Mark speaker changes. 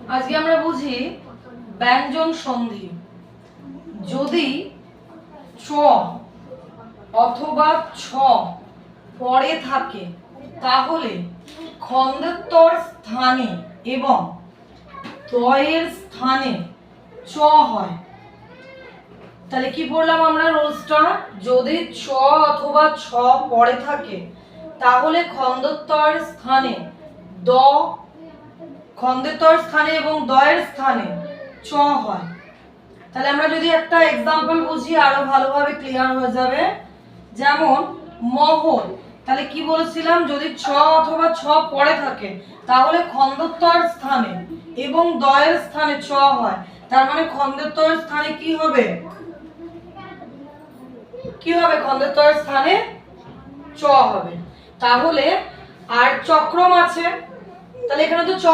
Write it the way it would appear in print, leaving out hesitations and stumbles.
Speaker 1: আজকে আমরা বুঝি ব্যঞ্জন সন্ধি। যদি চ অথবা ছ পরে থাকে তাহলে খন্ডের স্থানে এবং দয়ের স্থানে চ হয়। তাহলে কি বললাম আমরা রোজটা? যদি চ অথবা ছ পরে থাকে তাহলে খন্ডের স্থানে দ, খন্ডের স্থানে এবং দয়ের স্থানে চ হয়। তাহলে আমরা যদি একটা এক্সাম্পল বুঝি আরো ভালোভাবে ক্লিয়ার হয়ে যাবে। যেমন মহল, তাহলে কি বলেছিলাম? যদি ছ অথবা ছ পরে থাকে তাহলে খন্ডের স্থানে এবং দয়ের স্থানে চ হয়। তার মানে খন্ডের স্থানে কি হবে? কি হবে? খন্ডের স্থানে চ হবে। তাহলে আর চক্রম আছে, তাহলে এখানে তো চ